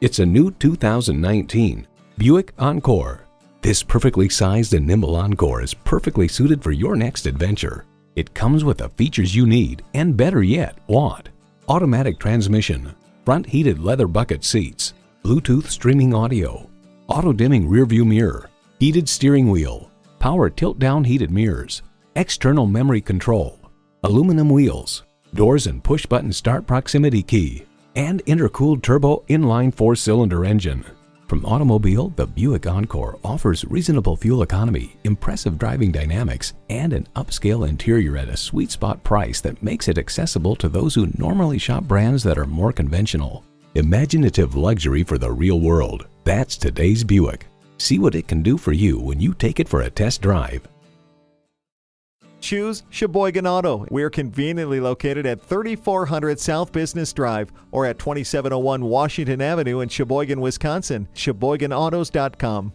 It's a new 2019 Buick Encore. This perfectly sized and nimble Encore is perfectly suited for your next adventure. It comes with the features you need and, better yet, want. Automatic transmission, front heated leather bucket seats, Bluetooth streaming audio, auto-dimming rearview mirror, heated steering wheel, power tilt-down heated mirrors, external memory control, aluminum wheels, doors and push-button start proximity key, and intercooled turbo inline 4-cylinder engine. From automobile, the Buick Encore offers reasonable fuel economy, impressive driving dynamics, and an upscale interior at a sweet spot price that makes it accessible to those who normally shop brands that are more conventional. Imaginative luxury for the real world. That's today's Buick. See what it can do for you when you take it for a test drive. Choose Sheboygan Auto. We're conveniently located at 3400 South Business Drive or at 2701 Washington Avenue in Sheboygan, Wisconsin. SheboyganAutos.com.